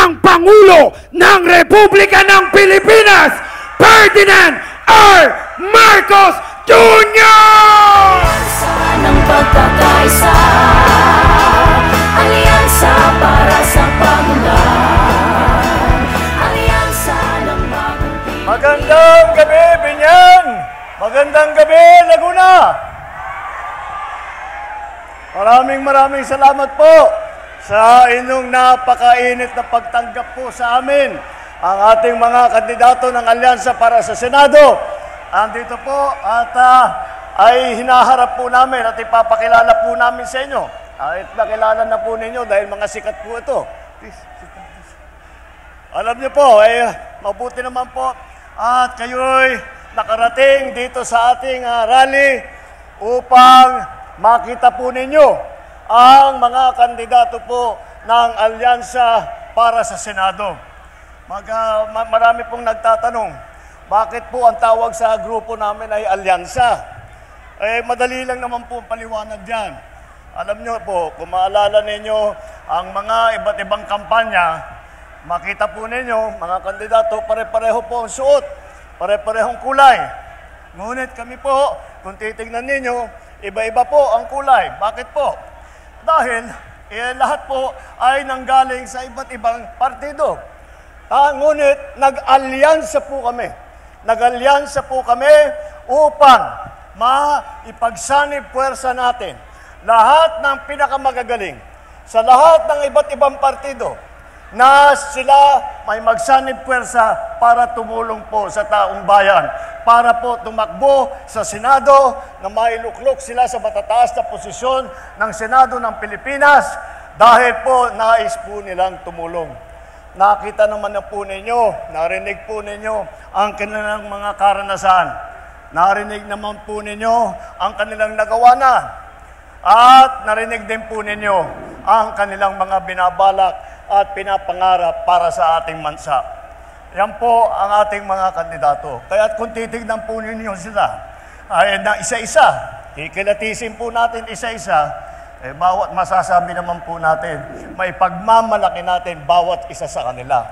ang Pangulo ng Republika ng Pilipinas, Ferdinand R. Marcos Jr. Alyansa ng pagkakaisa, alyansa para sa pagunlad, alyansa ng bagong Pilipinas. Magandang gabi, Binyan! Magandang gabi, Laguna! Maraming salamat po sa inyong napakainit na pagtanggap po sa amin, ang ating mga kandidato ng Alyansa para sa Senado. Andito po at ay hinaharap po namin at ipapakilala po namin sa inyo. At nakilala na po ninyo dahil mga sikat po ito. Please, sit down, please. Alam niyo po, mabuti naman po at kayo'y nakarating dito sa ating rally upang makita po ninyo ang mga kandidato po ng Alyansa para sa Senado. Marami pong nagtatanong, bakit po ang tawag sa grupo namin ay Alyansa? Madali lang naman po ang paliwanag dyan. Alam nyo po, kung maalala ninyo ang mga iba't ibang kampanya, makita po ninyo, mga kandidato, pare-pareho po ang suot, pare-parehong kulay. Ngunit kami po, kung titignan ninyo, iba-iba po ang kulay. Bakit po? Dahil lahat po ay nanggaling sa iba't ibang partido. Ngunit nag-alyansa po kami. Nag-alyansa po kami upang maipagsanib puwersa natin lahat ng pinakamagagaling sa lahat ng iba't ibang partido na sila may magsanib puwersa para tumulong po sa taong bayan, para po tumakbo sa Senado na mailuklok sila sa matataas na posisyon ng Senado ng Pilipinas dahil po nais po nilang tumulong. Nakita naman na po ninyo, narinig po ninyo ang kanilang mga karanasan. Narinig naman po ninyo ang kanilang nagawa na. At narinig din po ninyo ang kanilang mga binabalak at pinapangarap para sa ating bansa. Yan po ang ating mga kandidato. Kaya kung titignan po ninyo sila, ay na isa-isa, kikilatisin po natin isa-isa, bawat masasabi naman po natin, may pagmamalaki natin bawat isa sa kanila.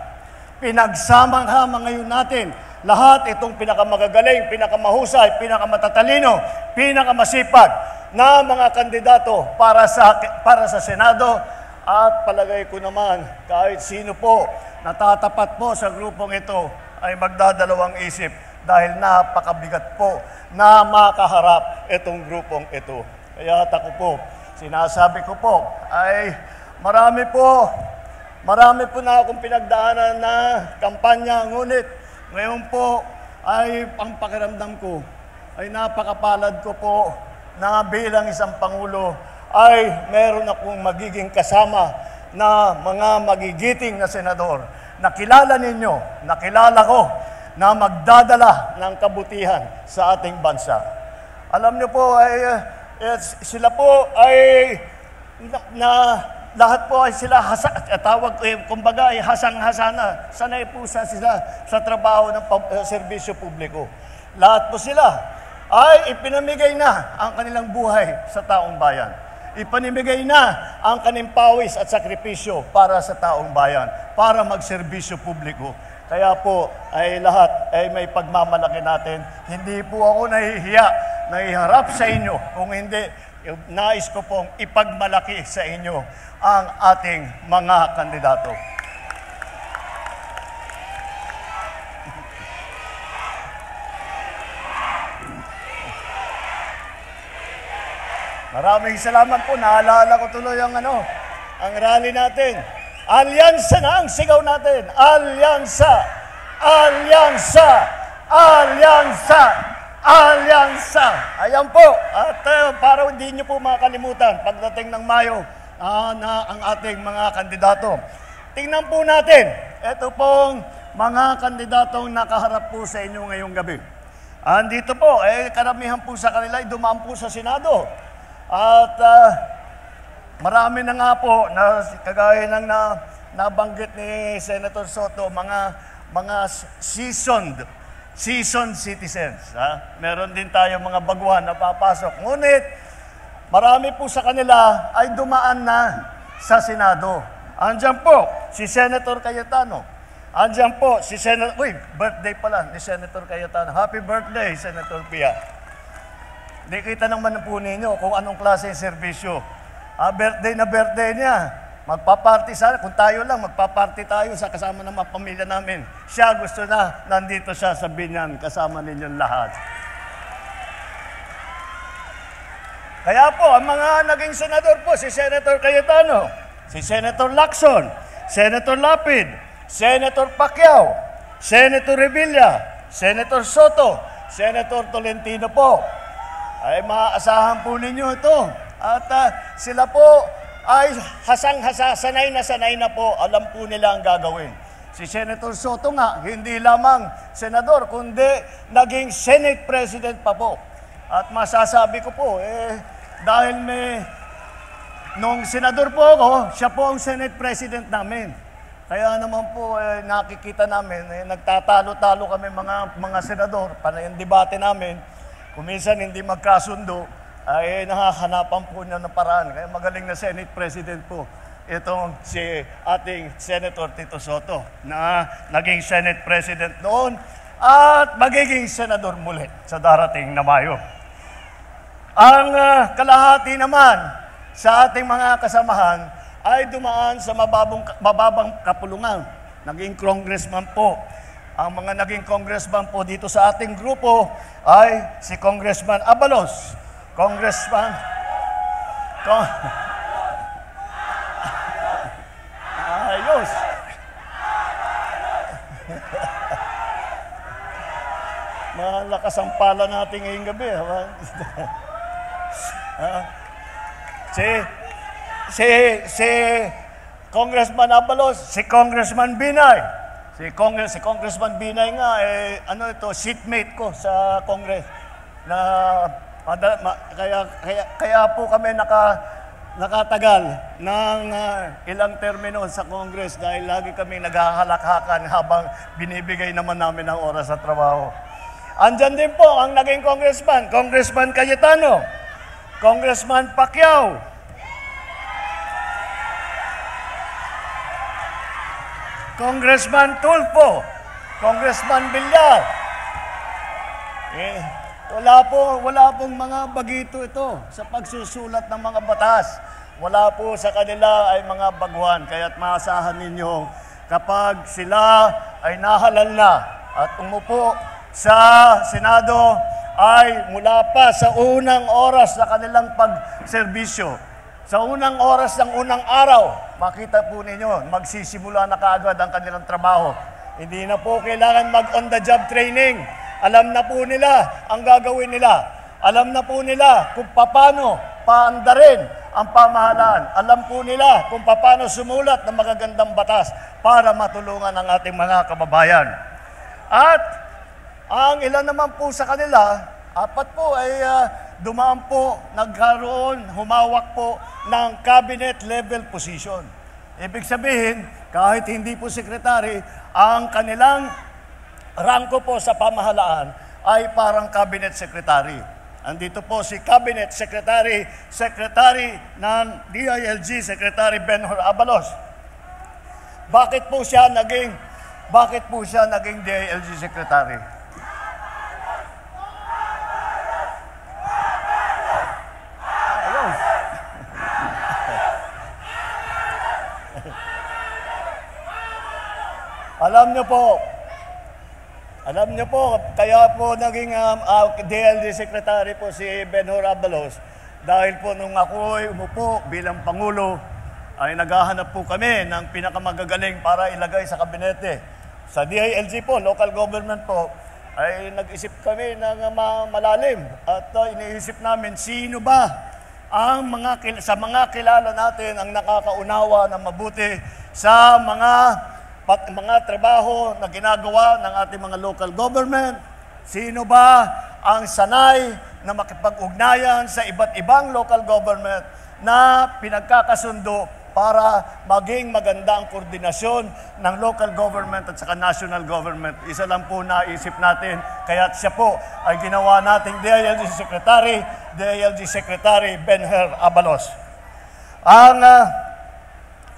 Pinagsamang-hama ngayon natin, lahat itong pinakamagagaling, pinakamahusay, pinakamatatalino, pinakamasipag na mga kandidato para sa Senado. At palagay ko naman, kahit sino po natatapat po sa grupong ito ay magdadalawang isip dahil napakabigat po na makaharap itong grupong ito. Kaya ako po, sinasabi ko po, ay marami po na akong pinagdaanan na kampanya. Ngunit ngayon po ay ang pakiramdam ko ay napakapalad ko po na bilang isang Pangulo ay meron akong magiging kasama na mga magigiting na senador. Nakilala ninyo, nakilala ko na magdadala ng kabutihan sa ating bansa. Alam niyo po, sila po ay lahat po ay sila tawag kumbaga ay hasang-hasana. Sanay po sila sa trabaho ng serbisyo publiko. Lahat po sila ay ipinamigay na ang kanilang buhay sa taong bayan. Ipanimigay na ang kanilang pawis at sakripisyo para sa taong bayan, para magserbisyo publiko. Kaya po ay lahat ay may pagmamalaki natin. Hindi po ako nahihiya na iharap sa inyo, kung hindi, nais ko pong ipagmalaki sa inyo ang ating mga kandidato. Maraming salamat po. Naalala ko tuloy ang rally natin. Alyansa na ang sigaw natin. Alyansa! Alyansa! Alyansa! Alyansa! Ayan po. At para hindi nyo po makalimutan, pagdating ng Mayo, na ang ating mga kandidato. Tingnan po natin. Ito pong mga kandidatong nakaharap po sa inyo ngayong gabi. Andito po, karamihan po sa kanila ay dumaan po sa Senado. At marami na nga po na kagaya ng nabanggit ni Senator Soto, mga seasoned citizens. Meron din tayo mga baguhan na papasok. Ngunit marami po sa kanila ay dumaan na sa Senado. Andyan po si Senator Cayetano. Andyan po si Senator... Uy, birthday pala ni Senator Cayetano. Happy birthday, Senator Pia. Di kita naman po ninyo kung anong klase ng serbisyo. Birthday na birthday niya. Magpaparty sana. Kung tayo lang, magpaparty tayo sa kasama ng mga pamilya namin. Siya gusto na, nandito siya sa Binyan, kasama ninyong lahat. Kaya po, ang mga naging senador po, si Senator Cayetano, si Senator Lacson, Senator Lapid, Senator Pacquiao, Senator Revilla, Senator Soto, Senator Tolentino po, ay maaasahan po ninyo ito. At sila po ay hasang-hasa, sanay na po, alam po nila ang gagawin. Si Senator Soto nga, hindi lamang senador, kundi naging Senate President pa po. At masasabi ko po, dahil nung senador po ako, siya po ang Senate President namin. Kaya naman po, nakikita namin, nagtatalo-talo kami mga senador, panay ang debate namin. Kung minsan hindi magkasundo, ay nakahanapan po niya ng paraan. Kaya magaling na Senate President po itong si ating Senator Tito Soto na naging Senate President noon at magiging senador muli sa darating na Mayo. Ang kalahati naman sa ating mga kasamahan ay dumaan sa mababang kapulungan. Naging congressman po. Ang mga naging congressman po dito sa ating grupo ay si Congressman Abalos, Congressman... Ayos! Malakas ang pala natin ngayong gabi. Si Congressman Abalos, si Congressman Binay. Si Congressman Binay nga, seatmate ko sa Congress. Kaya po kami nakatagal ng ilang termino sa Congress dahil lagi kami naghahalakhakan habang binibigay naman namin ang oras sa trabaho. Andyan din po ang naging congressman, Congressman Cayetano, Congressman Pacquiao, Congressman Tulfo, Congressman Villar. Wala pong mga bagito ito sa pagsusulat ng mga batas. Wala po sa kanila ay mga baguhan. Kaya't maasahan ninyo kapag sila ay nahalal na at umupo sa Senado ay mula pa sa unang oras na kanilang pagserbisyo. Sa unang oras ng unang araw, makita po ninyo, magsisimula na kaagad ang kanilang trabaho. Hindi na po kailangan mag-on-the-job training. Alam na po nila ang gagawin nila. Alam na po nila kung paano paandarin ang pamahalaan. Alam po nila kung paano sumulat ng magagandang batas para matulungan ang ating mga kababayan. At ang ilan naman po sa kanila, 4 po ay dumaan po, nagkaroon, humawak po ng cabinet level position. Ibig sabihin, kahit hindi po sekretary, ang kanilang rangko po sa pamahalaan ay parang cabinet secretary. Andito po si Cabinet Secretary ng DILG, Secretary Benhur Abalos. Bakit po siya naging DILG Secretary? Alam niyo po, kaya po naging DLG Secretary po si Benhur Abalos dahil po nung ako'y umupo bilang Pangulo ay naghahanap po kami ng pinakamagagaling para ilagay sa kabinete. Sa DILG po, local government po, ay nag-isip kami ng malalim at iniisip namin sino ba ang sa mga kilala natin ang nakakaunawa na mabuti sa mga trabaho na ginagawa ng ating mga local government. Sino ba ang sanay na makipag-ugnayan sa iba't ibang local government na pinagkakasundo para maging maganda ang koordinasyon ng local government at saka national government. Isa lang po naisip natin, kaya siya po ay ginawa nating DILG Secretary Benhur Abalos.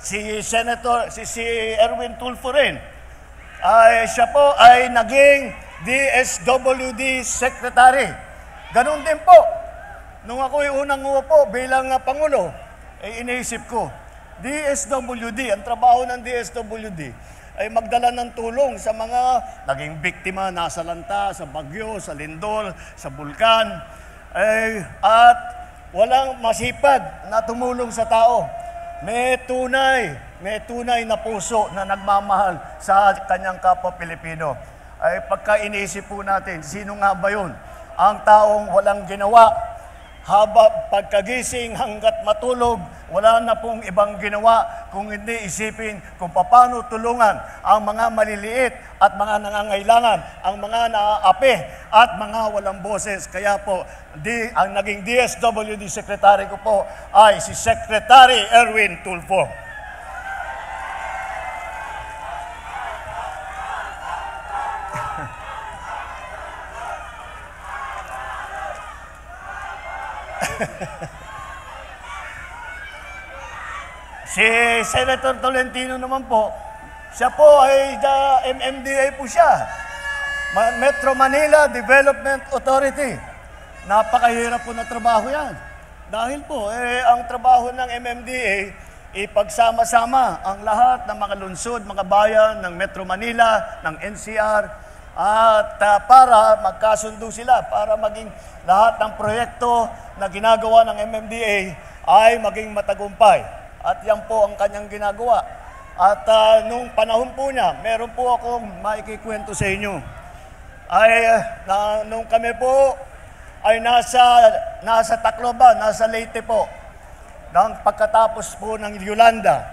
si Erwin Tulfo rin, siya po ay naging DSWD Secretary. Ganon din po. Nung ako'y unang umupo bilang Pangulo, iniisip ko, DSWD, ang trabaho ng DSWD ay magdala ng tulong sa mga naging biktima nasa lanta, sa bagyo, sa lindol, sa bulkan, at walang masipag na tumulong sa tao. May tunay na puso na nagmamahal sa kanyang kapwa Pilipino. Ay pagka iniisip po natin, sino nga ba yun? Ang taong walang ginawa, pagkagising hanggat matulog, wala na pong ibang ginawa kung hindi isipin kung paano tulungan ang mga maliliit at mga nangangailangan, ang mga naaapi at mga walang boses. Kaya po, ang naging DSWD Secretary ko po ay si Secretary Erwin Tulfo. Si Senator Tolentino naman po, siya po ay MMDA po siya. Metro Manila Development Authority. Napakahirap po na trabaho yan. Dahil po, ang trabaho ng MMDA, ipagsama-sama ang lahat ng mga lungsod, mga bayan ng Metro Manila, ng NCR, at para magkasundo sila, para maging lahat ng proyekto na ginagawa ng MMDA ay maging matagumpay. At yan po ang kanyang ginagawa. At nung panahon po niya, meron po akong maikikwento sa inyo. Nung kami po ay nasa Tacloban, nasa Leyte po, nang pagkatapos po ng Yolanda,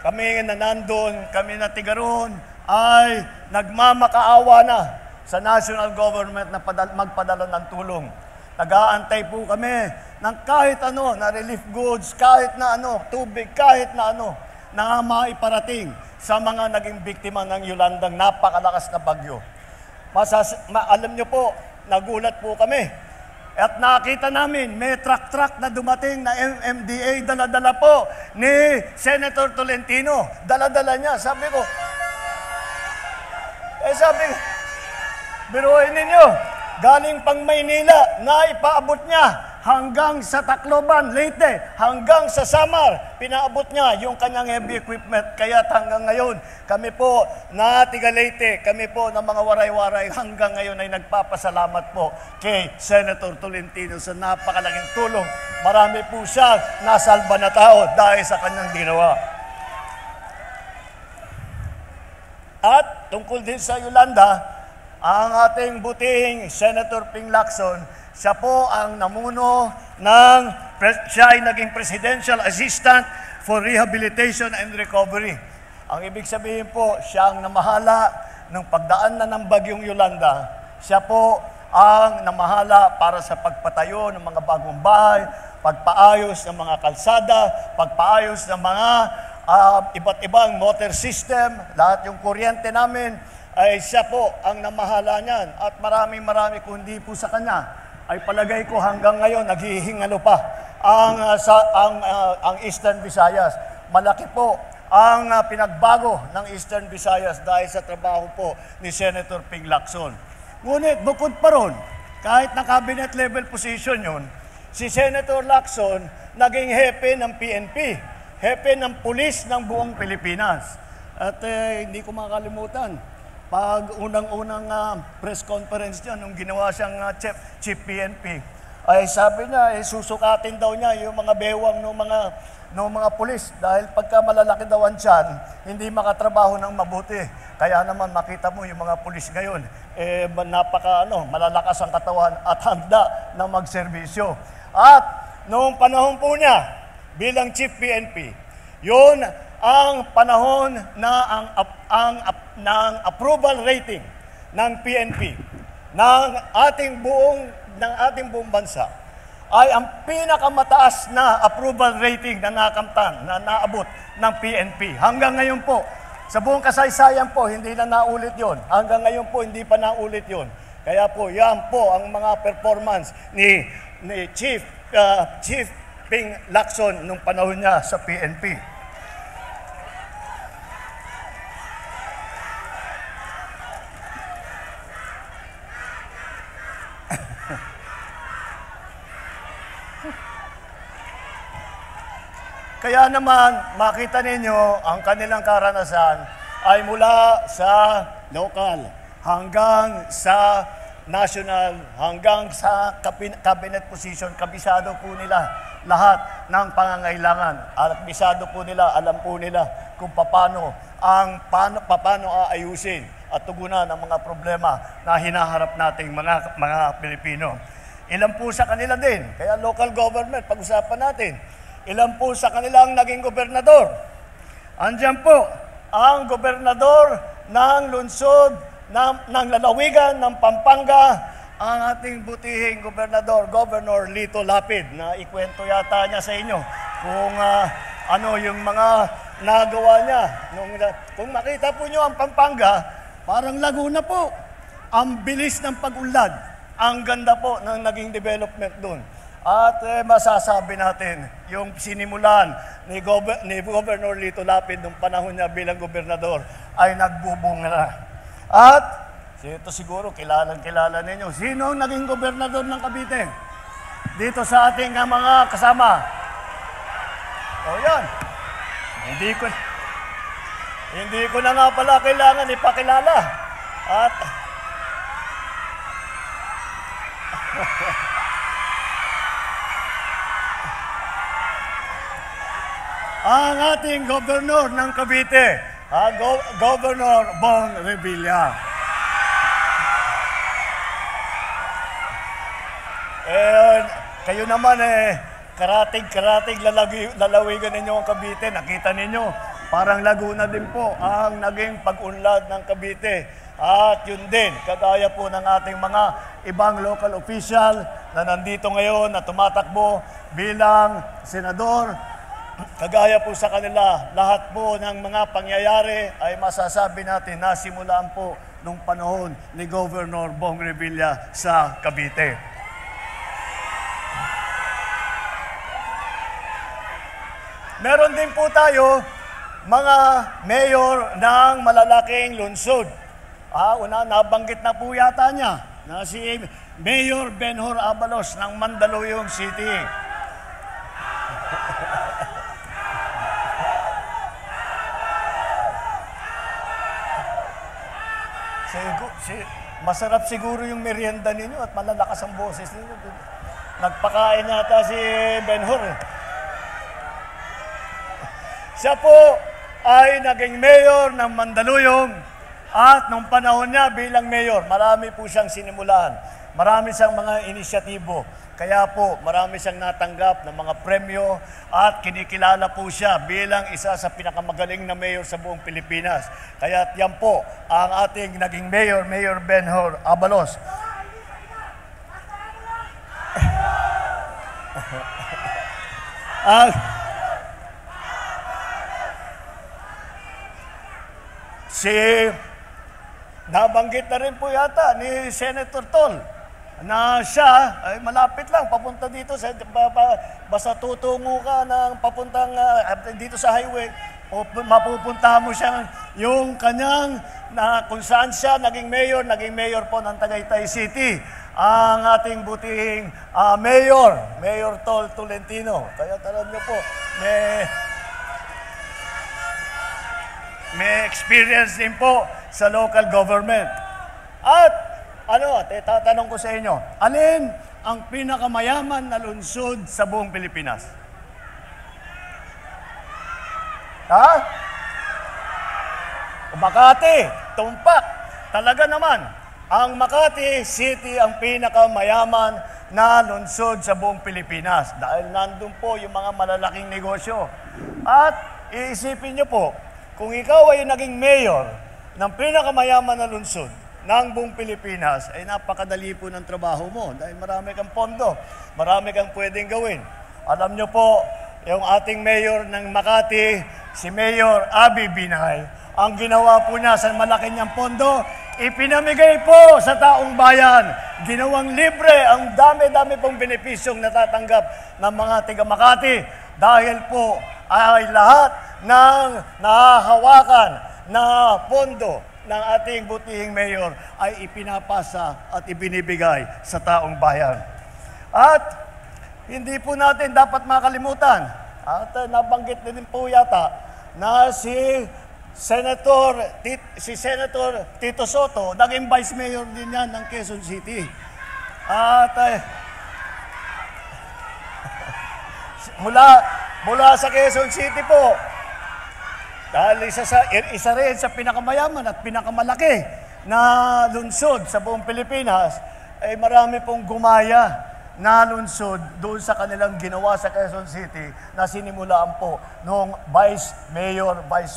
kami na nandun, kami na tiga roon, ay nagmamakaawa na sa national government na magpadala ng tulong. Nag-aantay po kami ng kahit ano, na relief goods, kahit na ano, tubig, kahit na ano, na maiparating sa mga naging biktima ng Yolandang napakalakas na bagyo. Alam nyo po, nagulat po kami. At nakita namin, may truck na dumating na MMDA, dala-dala po ni Senator Tolentino. Dala-dala niya. Sabi ko, biruin ninyo, galing pang Maynila, na ipaabot niya hanggang sa Tacloban, Leyte, hanggang sa Samar, pinaabot niya yung kanyang heavy equipment. Kaya hanggang ngayon, kami po na tiga Leyte, kami po na mga waray-waray, hanggang ngayon ay nagpapasalamat po kay Senator Tolentino sa napakalaking tulong. Marami po siya nasalba na tao dahil sa kanyang ginawa. At tungkol din sa Yolanda, ang ating butihing Senator Ping Lacson, siya po ang namuno siya ay naging Presidential Assistant for Rehabilitation and Recovery. Ang ibig sabihin po, siya ang namahala ng pagdaan na ng bagyong Yolanda. Siya po ang namahala para sa pagpatayo ng mga bagong bahay, pagpaayos ng mga kalsada, pagpaayos ng mga iba't ibang motor system, lahat yung kuryente namin, ay siya po ang namahala niyan. At marami kundi po sa kanya, ay palagay ko hanggang ngayon naghihingalo pa ang Eastern Visayas. Malaki po ang pinagbago ng Eastern Visayas dahil sa trabaho po ni Senator Ping Lacson. Ngunit bukod pa ron, kahit na cabinet level position yun, si Senator Lacson naging hepe ng PNP, hepe ng pulis ng buong Pilipinas. At hindi ko makalimutan, pag unang-unang press conference niya, nung ginawa siyang chief PNP, ay sabi niya, susukatin daw niya yung mga bewang ng mga pulis. Dahil pagka malalaki daw ang tiyan, hindi makatrabaho ng mabuti. Kaya naman makita mo yung mga pulis ngayon, malalakas ang katawan at handa na magserbisyo. At noong panahon po niya, bilang chief PNP, yun ang panahon na ng approval rating ng PNP ng ating buong bansa ay ang pinakamataas na approval rating na naabot ng PNP. Hanggang ngayon po, sa buong kasaysayan po, hindi na naulit yon. Hanggang ngayon po, hindi pa naulit yon. Kaya po, yan po ang mga performance ni Chief Ping Lacson nung panahon niya sa PNP. Kaya naman, makita ninyo ang kanilang karanasan ay mula sa local hanggang sa national, hanggang sa cabinet position. Kabisado po nila lahat ng pangangailangan. At kabisado po nila, alam po nila kung paano aayusin at tugunan ang mga problema na hinaharap nating mga Pilipino. Ilan po sa kanila din, kaya local government, pag-usapan natin. Ilan po sa kanilang naging gobernador. Andiyan po ang gobernador ng lungsod ng lalawigan ng Pampanga, ang ating butihing gobernador, Governor Lito Lapid, na ikwento yata niya sa inyo kung ano yung mga nagawa niya. Kung makita po nyo ang Pampanga, parang Laguna po. Ang bilis ng pag-unlad. Ang ganda po ng naging development doon. At masasabi natin, yung sinimulan ni Governor Lito Lapid nung panahon niya bilang gobernador ay nagbubunga na. At ito siguro, kilala ninyo. Sino ang naging gobernador ng Cavite? Dito sa ating mga kasama. O yan. Hindi ko na nga pala kailangan ipakilala. At ang ating gobernador ng Cavite, Governor Bong Revilla. Kayo naman karatig lalawigan ninyo ang Cavite. Nakita ninyo, parang Laguna din po ang naging pag-unlad ng Cavite. At yun din, kagaya po ng ating mga ibang local official na nandito ngayon na tumatakbo bilang senador. Kagaya po sa kanila, lahat po ng mga pangyayari ay masasabi natin na simulaan po nung panahon ni Governor Bong Revilla sa Cavite. Meron din po tayo mga mayor ng malalaking lungsod. Nabanggit na po yata niya na si Mayor Benhur Abalos ng Mandaluyong City. Masarap siguro yung merienda ninyo at malalakas ang boses ninyo. Nagpakain yata si Benhur. Siya po ay naging mayor ng Mandaluyong at nung panahon niya bilang mayor, marami po siyang sinimulan. Marami siyang mga inisyatibo. Kaya po, marami siyang natanggap ng mga premyo at kinikilala po siya bilang isa sa pinakamagaling na mayor sa buong Pilipinas. Kaya yan po ang ating naging mayor, Mayor Benhur Abalos. Nabanggit na rin po yata ni Senator Tol na siya ay malapit lang papunta dito basta tutungo ka ng papuntang dito sa highway o mapupuntahan mo siya yung kanyang kung saan siya naging mayor po ng Tagaytay City, ang ating butihing Mayor Tol Tolentino. Kaya alam niyo po, may experience din po sa local government. At tatanong ko sa inyo, alin ang pinakamayaman na lungsod sa buong Pilipinas? Makati, tumpak. Talaga naman, ang Makati City ang pinakamayaman na lungsod sa buong Pilipinas dahil nandun po yung mga malalaking negosyo. At iisipin niyo po, kung ikaw ay naging mayor ng pinakamayaman na lungsod ng buong Pilipinas, ay napakadali po ng trabaho mo dahil marami kang pondo, marami kang pwedeng gawin. Alam niyo po, yung ating mayor ng Makati, si Mayor Abby Binay, ang ginawa po niya sa malaki niyang pondo, ipinamigay po sa taong bayan. Ginawang libre ang dami-dami pong benepisyong natatanggap ng mga tiga Makati dahil po ay lahat ng nahahawakan na pondo ng ating butihing mayor ay ipinapasa at ibinibigay sa taong bayan. At hindi po natin dapat makalimutan At nabanggit din po yata na si Senator Tito Soto, naging Vice Mayor din yan ng Quezon City. At mula sa Quezon City po, dahil isa rin sa pinakamayaman at pinakamalaki na lungsod sa buong Pilipinas, ay marami pong gumaya na lungsod doon sa kanilang ginawa sa Quezon City na sinimulaan po noong Vice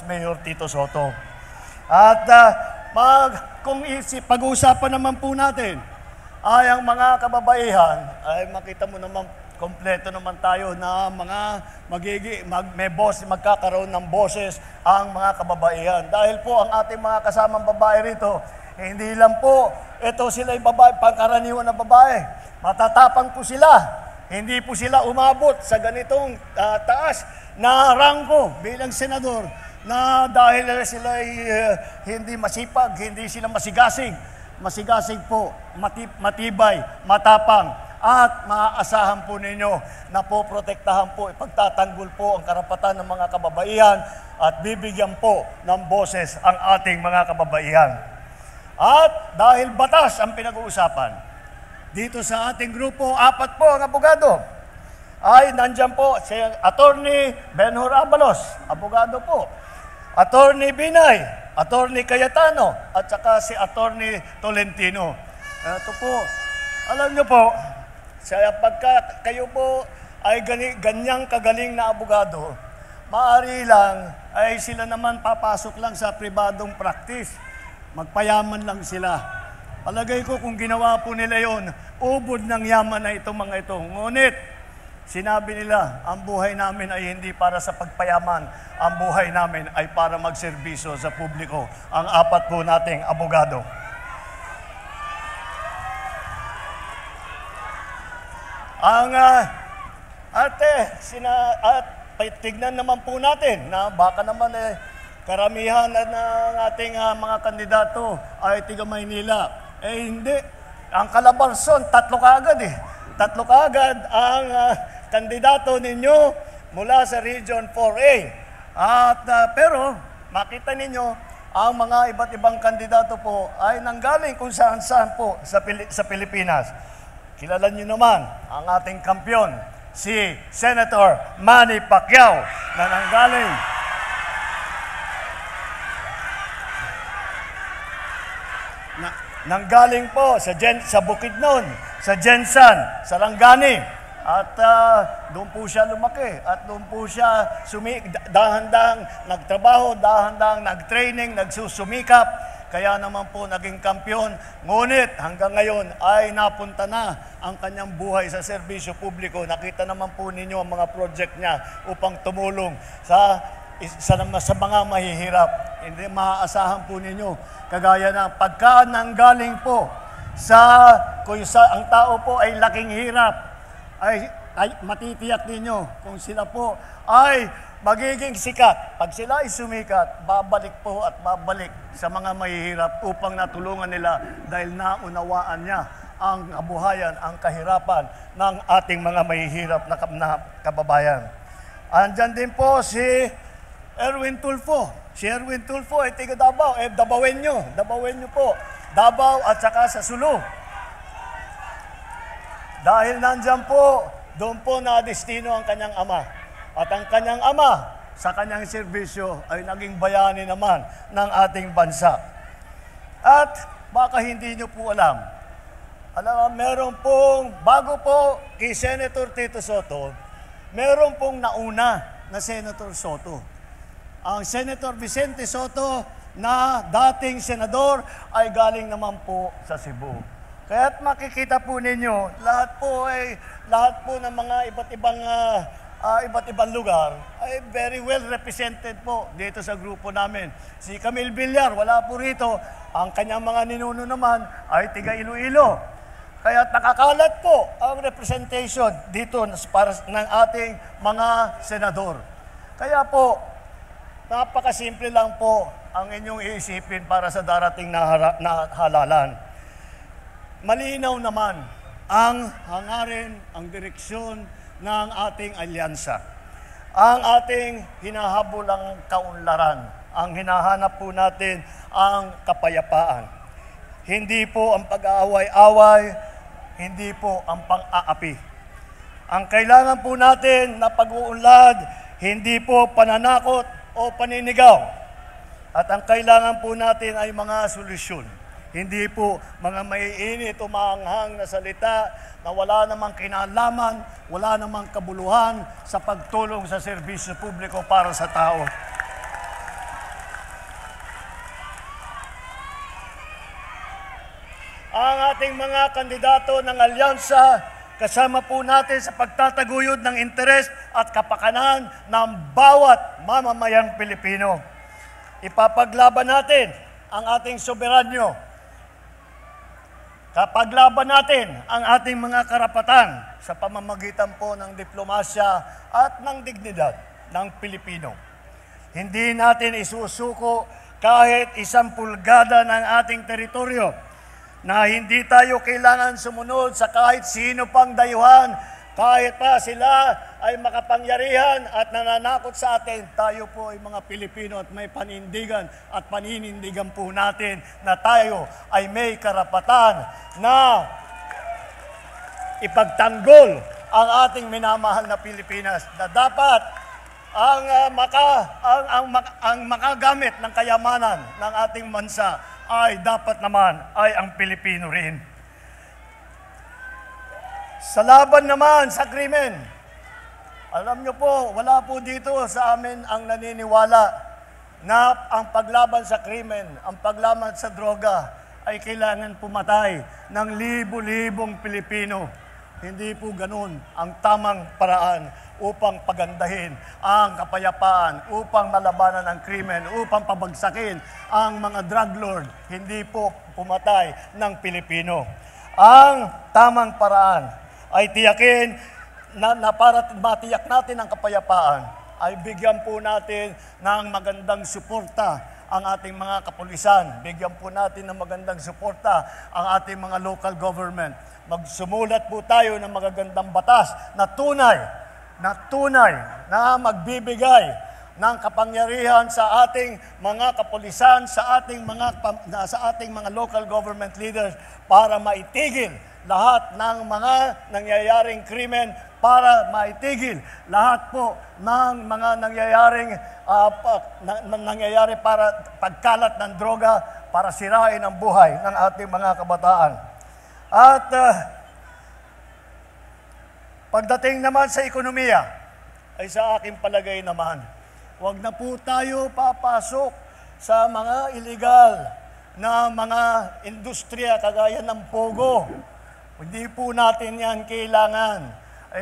Mayor Tito Soto. At kung pag-uusapan naman po natin ay ang mga kababaihan, ay makita mo naman kompleto naman tayo na magkakaroon ng boses ang mga kababaihan. Dahil po ang ating mga kasamang babae rito, hindi lang po, ito sila yung babae, pangkaraniwan na babae. Matatapang po sila. Hindi po sila umabot sa ganitong taas na rangko bilang senador na dahil sila hindi masipag, hindi sila masigasig. Masigasig po, matibay, matapang, at maaasahan po ninyo na po protektahan po, ipagtatanggol po ang karapatan ng mga kababaihan at bibigyan po ng boses ang ating mga kababaihan. At dahil batas ang pinag-uusapan, dito sa ating grupo, 4 po ang abogado. Ay nandyan po si Attorney Benhur Abalos, abogado po. Attorney Binay, Attorney Cayetano, at saka si Attorney Tolentino. Ito po, alam nyo po, pagka kayo po ay ganyang kagaling na abogado, maaari lang ay sila naman papasok lang sa pribadong practice. Magpayaman lang sila. Palagay ko kung ginawa po nila yon, ubod ng yaman na itong mga ito. Ngunit, sinabi nila, ang buhay namin ay hindi para sa pagpayaman. Ang buhay namin ay para magserbisyo sa publiko. Ang 4 po nating abogado. Tignan naman po natin na baka naman karamihan ng ating mga kandidato ay tiga Maynila. Hindi. Ang Calabarzon, 3 kaagad 3 kaagad ang kandidato ninyo mula sa Region 4A. Pero makita ninyo, ang mga iba't ibang kandidato po ay nanggaling kung saan-saan po sa Pilipinas. Kilala niyo naman ang ating kampyon, si Senator Manny Pacquiao, na nanggaling po sa Bukidnon, sa Jensan, sa Langani. At doon po siya lumaki at doon po siya dahan-dahang nagtrabaho, dahan-dahang nagtraining, nagsusumikap. Kaya naman po naging kampyon. Ngunit hanggang ngayon ay napunta na ang kanyang buhay sa serbisyo publiko. Nakita naman po ninyo ang mga project niya upang tumulong sa mga mahihirap. Hindi maaasahan po ninyo. Kagaya na pagka nanggaling po kung ang tao po ay laking hirap, ay matitiyak ninyo kung sila po ay magiging sikat. Pag sila ay sumikat, babalik po at babalik sa mga mahihirap upang natulungan nila dahil naunawaan niya ang kabuhayan, ang kahirapan ng ating mga mahihirap na kababayan. Andyan din po si Erwin Tulfo. Si Erwin Tulfo ay tiga Davao. Dabawenyo po. Davao at saka sa Sulu. Dahil nandyan po, doon po na-destino ang kanyang ama. At ang kanyang ama, sa kanyang serbisyo, ay naging bayani naman ng ating bansa. At baka hindi nyo po alam, meron pong, bago po kay Senator Tito Soto, meron pong nauna na Senator Soto. Ang Senator Vicente Soto na dating senador ay galing naman po sa Cebu. Kaya't makikita po ninyo, lahat po ng mga iba't ibang lugar ay very well represented po dito sa grupo namin. Si Camille Villar, wala po rito. Ang kanyang mga ninuno naman ay tiga Iloilo. Kaya nakakalat po ang representation dito para ng ating mga senador. Kaya po, napakasimple lang po ang inyong iisipin para sa darating na halalan. Malinaw naman ang hangarin, ang direksyon ng ating alyansa. ang ating hinahabulang kaunlaran. Ang hinahanap po natin ang kapayapaan. Hindi po ang pag-aaway-away, hindi po ang pang-aapi. Ang kailangan po natin na pag-uunlad, hindi po pananakot o paninigaw. At ang kailangan po natin ay mga solusyon. Hindi po mga maiinit o maanghang na salita na wala namang kinalaman, wala namang kabuluhan sa pagtulong sa serbisyo publiko para sa tao. Ang ating mga kandidato ng alyansa, kasama po natin sa pagtataguyod ng interes at kapakanan ng bawat mamamayang Pilipino. Ipapaglaban natin ang ating soberanyo. Kapaglaban natin ang ating mga karapatan sa pamamagitan po ng diplomasya at ng dignidad ng Pilipino. Hindi natin isusuko kahit 1 pulgada ng ating teritoryo na hindi tayo kailangan sumunod sa kahit sino pang dayuhan, kahit pa sila ay makapangyarihan at nananakot sa atin. Tayo po ay mga Pilipino at may panindigan at paninindigan po natin na tayo ay may karapatan na ipagtanggol ang ating minamahal na Pilipinas, na dapat ang makagamit ng kayamanan ng ating bansa ay dapat naman ay ang Pilipino rin. Sa laban naman sa krimen, alam nyo po, wala po dito sa amin ang naniniwala na ang paglaban sa krimen, ang paglaban sa droga ay kailangan pumatay ng libo-libong Pilipino. Hindi po ganun ang tamang paraan upang pagandahin ang kapayapaan, upang malabanan ang krimen, upang pabagsakin ang mga drug lord. Hindi po pumatay ng Pilipino. Ang tamang paraan ay tiyakin na para matiyak natin ang kapayapaan, ay bigyan po natin ng magandang suporta ang ating mga kapulisan. Bigyan po natin ng magandang suporta ang ating mga local government. Magsumulat po tayo ng magagandang batas na tunay na magbibigay ng kapangyarihan sa ating mga kapulisan, sa ating mga local government leaders para maitigil lahat ng mga nangyayaring krimen, para maitigil lahat po ng mga nangyayari para pagkalat ng droga, para sirain ang buhay ng ating mga kabataan. At pagdating naman sa ekonomiya, ay sa aking palagay naman, huwag na po tayo papasok sa mga illegal na mga industriya kagaya ng Pogo. Hindi po natin yan kailangan.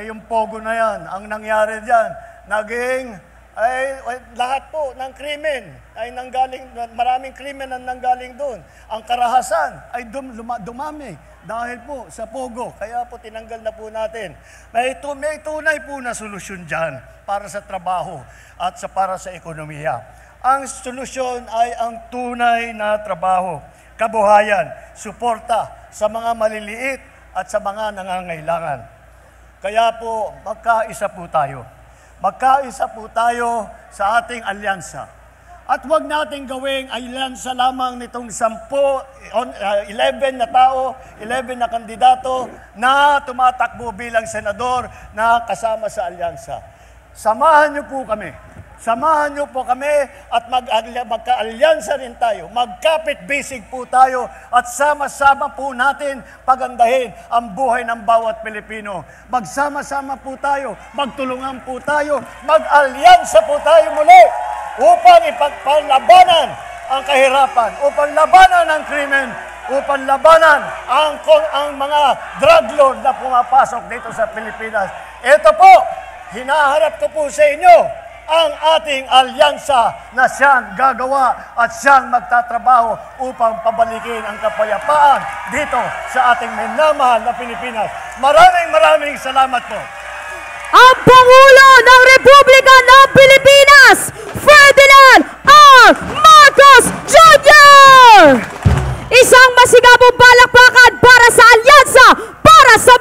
Yung Pogo na yan, ang nangyari dyan, lahat po ng krimen ay nanggaling, maraming krimen ang nanggaling doon. Ang karahasan ay dumami dahil po sa Pogo. Kaya po tinanggal na po natin. May tunay po na solusyon dyan para sa trabaho at para sa ekonomiya. Ang solusyon ay ang tunay na trabaho, kabuhayan, suporta sa mga maliliit at sa mga nangangailangan. Kaya po, magkaisa po tayo. Magkaisa po tayo sa ating alyansa. At huwag natin gawing alyansa lamang nitong 11 na tao, 11 na kandidato na tumatakbo bilang senador na kasama sa alyansa. Samahan niyo po kami. Samahan niyo po kami at magka-alyansa rin tayo. Magkapit-bisig po tayo at sama-sama po natin pagandahin ang buhay ng bawat Pilipino. Magsama-sama po tayo, magtulungan po tayo, mag-alyansa po tayo muli upang ipagpalabanan ang kahirapan, upang labanan ang krimen, upang labanan ang mga drug lord na pumapasok dito sa Pilipinas. Ito po, hinaharap ko po sa inyo ang ating alyansa na siyang gagawa at siyang magtatrabaho upang pabalikin ang kapayapaan dito sa ating minamahal na Pilipinas. Maraming salamat po. Ang Pangulo ng Republika ng Pilipinas, Ferdinand R. Marcos Jr. Isang masigabong palakpakan para sa alyansa, para sa